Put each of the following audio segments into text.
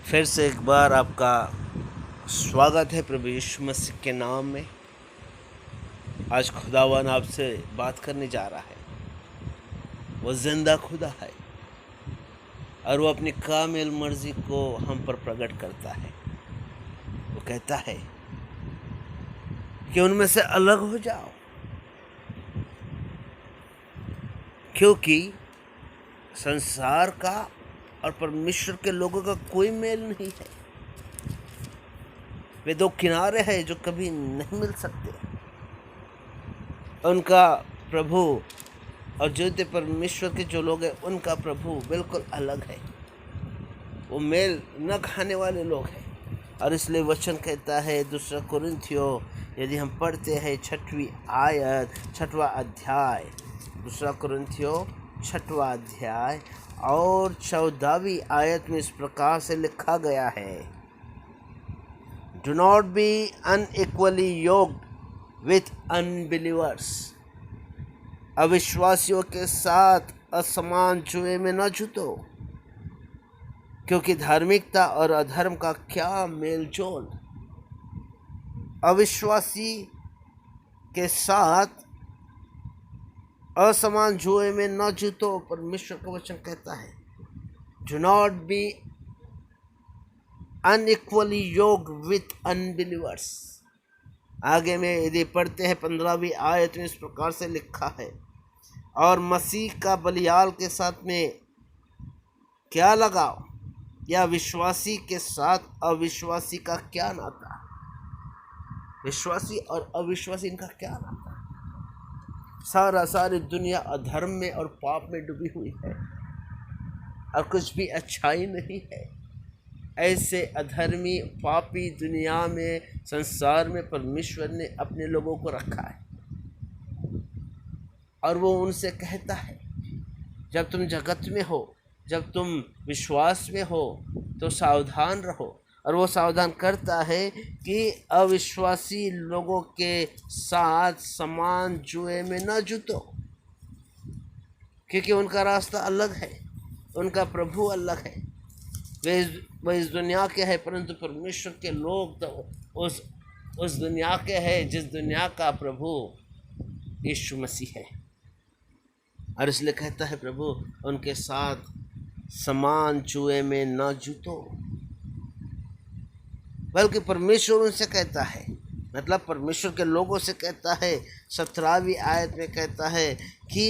फिर से एक बार आपका स्वागत है प्रभु यीशु मसीह के नाम में। आज खुदावन आपसे बात करने जा रहा है। वो जिंदा खुदा है और वो अपनी कामिल मर्जी को हम पर प्रकट करता है। वो कहता है कि उनमें से अलग हो जाओ, क्योंकि संसार का और परमेश्वर के लोगों का कोई मेल नहीं है। वे दो किनारे हैं जो कभी नहीं मिल सकते। उनका प्रभु और ज्योति परमेश्वर के जो लोग हैं उनका प्रभु बिल्कुल अलग है। वो मेल न खाने वाले लोग हैं। और इसलिए वचन कहता है दूसरा कुरिन्थियों, यदि हम पढ़ते हैं 6वीं आयत 6वां अध्याय, दूसरा कुरिन्थियों 6वां अध्याय और 14वीं आयत में इस प्रकार से लिखा गया है, do not be unequally yoked with unbelievers. अविश्वासियों के साथ असमान जुए में न जुटो, क्योंकि धार्मिकता और अधर्म का क्या मेल जोल। अविश्वासी के साथ असमान जुए में न जुटो। परमेश्वर का वचन कहता है do not be unequally yoked with unbelievers. आगे में यदि पढ़ते हैं 15वीं आयत में इस प्रकार से लिखा है, और मसीह का बलियाल के साथ में क्या लगाओ, या विश्वासी के साथ अविश्वासी का क्या नाता। विश्वासी और अविश्वासी इनका क्या नाता। सारी दुनिया अधर्म में और पाप में डूबी हुई है और कुछ भी अच्छाई नहीं है। ऐसे अधर्मी पापी दुनिया में, संसार में परमेश्वर ने अपने लोगों को रखा है। और वो उनसे कहता है जब तुम जगत में हो, जब तुम विश्वास में हो तो सावधान रहो। और वो सावधान करता है कि अविश्वासी लोगों के साथ समान जुए में न जुटो, क्योंकि उनका रास्ता अलग है, उनका प्रभु अलग है। वे इस दुनिया के हैं, परंतु परमेश्वर के लोग तो उस दुनिया के हैं जिस दुनिया का प्रभु यीशु मसीह है। और इसलिए कहता है प्रभु उनके साथ समान जुए में न जुटो, बल्कि परमेश्वर उनसे कहता है, मतलब परमेश्वर के लोगों से कहता है। 17वीं आयत में कहता है कि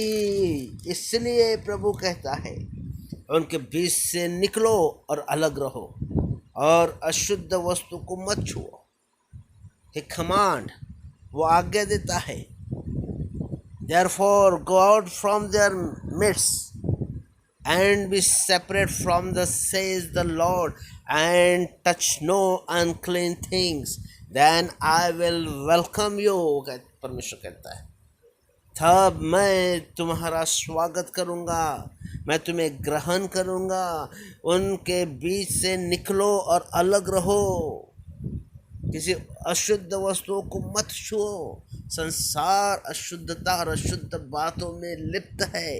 इसलिए प्रभु कहता है उनके बीच से निकलो और अलग रहो और अशुद्ध वस्तु को मत छुओ। एक कमांड, वो आज्ञा देता है। Therefore go out from their midst and be separate from the, says the Lord, and touch no unclean things, then I will welcome you। परमेश्वर कहता है तब मैं तुम्हारा स्वागत करूँगा, मैं तुम्हें ग्रहण करूँगा। उनके बीच से निकलो और अलग रहो, किसी अशुद्ध वस्तुओं को मत छुओ। संसार अशुद्धता और अशुद्ध बातों में लिप्त है,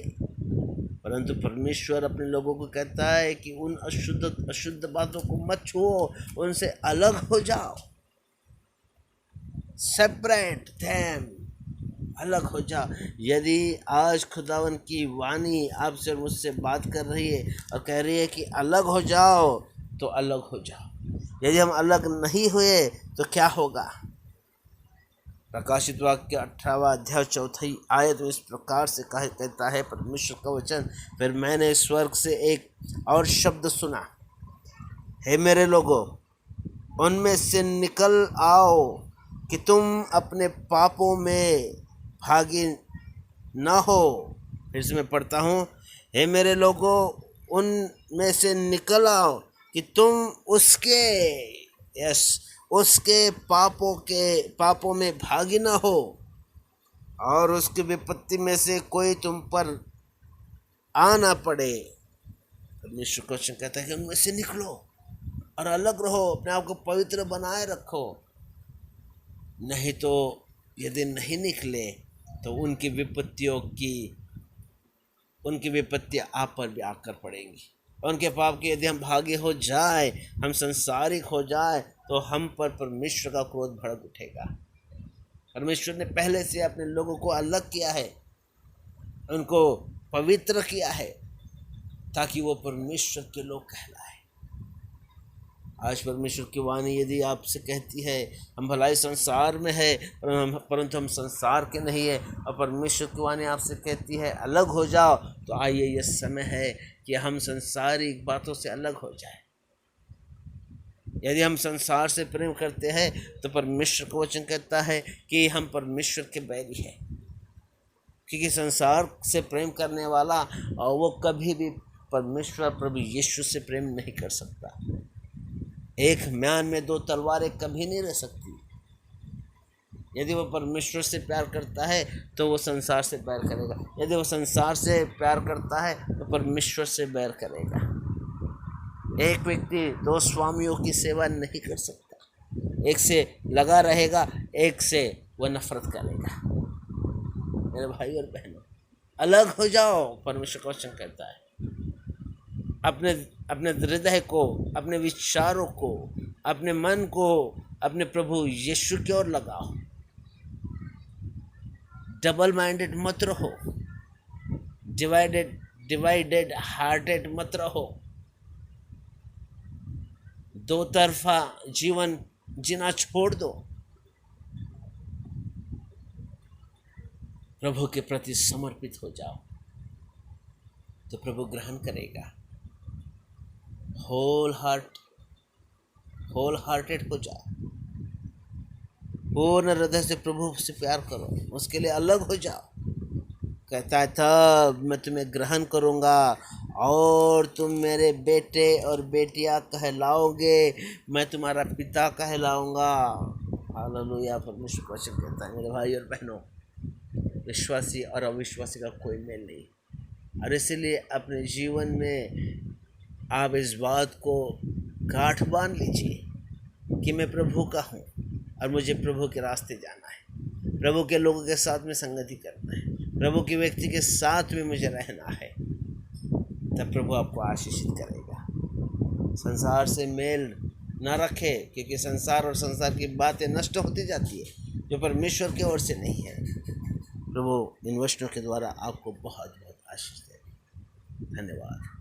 परंतु परमेश्वर अपने लोगों को कहता है कि उन अशुद्ध बातों को मत छुओ, उनसे अलग हो जाओ। सेपरेट देम, अलग हो जाओ। यदि आज खुदावन की वाणी आपसे और मुझसे बात कर रही है और कह रही है कि अलग हो जाओ, तो अलग हो जाओ। यदि हम अलग नहीं हुए तो क्या होगा। प्रकाशित वाक्य 18वां अध्याय 4वीं आयत में इस प्रकार से कहता है परमेश्वर का वचन, फिर मैंने स्वर्ग से एक और शब्द सुना, हे मेरे लोगों, उनमें से निकल आओ कि तुम अपने पापों में भागी न हो। फिर से मैं पढ़ता हूँ, हे मेरे लोगों, उनमें से निकल आओ कि तुम उसके पापों में भागी न हो, और उसकी विपत्ति में से कोई तुम पर आ ना पड़े। परमेश्वर को कहता है कि उनमें से निकलो और अलग रहो, अपने आप को पवित्र बनाए रखो। नहीं तो यदि नहीं निकले तो उनकी विपत्तियां आप पर भी आकर पड़ेंगी। उनके पाप के यदि हम भागी हो जाए, हम संसारिक हो जाए, तो हम पर परमेश्वर का क्रोध भड़क उठेगा। परमेश्वर ने पहले से अपने लोगों को अलग किया है, उनको पवित्र किया है, ताकि वो परमेश्वर के लोग कहलाए। आज परमेश्वर की वाणी यदि आपसे कहती है हम भलाई संसार में है परंतु हम संसार के नहीं है, और परमेश्वर की वाणी आपसे कहती है अलग हो जाओ, तो आइए यह समय है कि हम संसारिक बातों से अलग हो जाए। यदि हम संसार से प्रेम करते हैं तो परमेश्वर का वचन कहता है कि हम परमेश्वर के बैरी हैं, क्योंकि संसार से प्रेम करने वाला और वो कभी भी परमेश्वर प्रभु यीशु से प्रेम नहीं कर सकता। एक म्यान में दो तलवारें कभी नहीं रह सकती। यदि वो परमेश्वर से प्यार करता है तो वो संसार से प्यार करेगा, यदि वो संसार से प्यार करता है तो परमेश्वर से बैर करेगा। एक व्यक्ति दो स्वामियों की सेवा नहीं कर सकता, एक से लगा रहेगा, एक से वह नफरत करेगा। मेरे भाई और बहनों, अलग हो जाओ, परमेश्वर का वचन कहता है। अपने हृदय को, अपने विचारों को, अपने मन को अपने प्रभु यीशु की ओर लगाओ। डबल माइंडेड मत रहो, डिवाइडेड हार्टेड मत रहो, दो तरफा जीवन जीना छोड़ दो। प्रभु के प्रति समर्पित हो जाओ तो प्रभु ग्रहण करेगा। होल हार्टेड हो जाओ, पूर्ण हृदय से प्रभु से प्यार करो, उसके लिए अलग हो जाओ। कहता है तब मैं तुम्हें ग्रहण करूँगा और तुम मेरे बेटे और बेटियां कहलाओगे, मैं तुम्हारा पिता कहलाऊँगा। हालेलुया। परमेश्वर का वचन कहता है मेरे भाई और बहनों, विश्वासी और अविश्वासी का कोई मेल नहीं, और इसीलिए अपने जीवन में आप इस बात को गांठ बांध लीजिए कि मैं प्रभु का हूँ और मुझे प्रभु के रास्ते जाना है, प्रभु के लोगों के साथ में संगति करना है, प्रभु के व्यक्ति के साथ में मुझे रहना है। तब प्रभु आपको आशीषित करेगा। संसार से मेल न रखे, क्योंकि संसार और संसार की बातें नष्ट होती जाती है जो परमेश्वर की ओर से नहीं है। प्रभु इन वचनों के द्वारा आपको बहुत बहुत आशीष दे। धन्यवाद।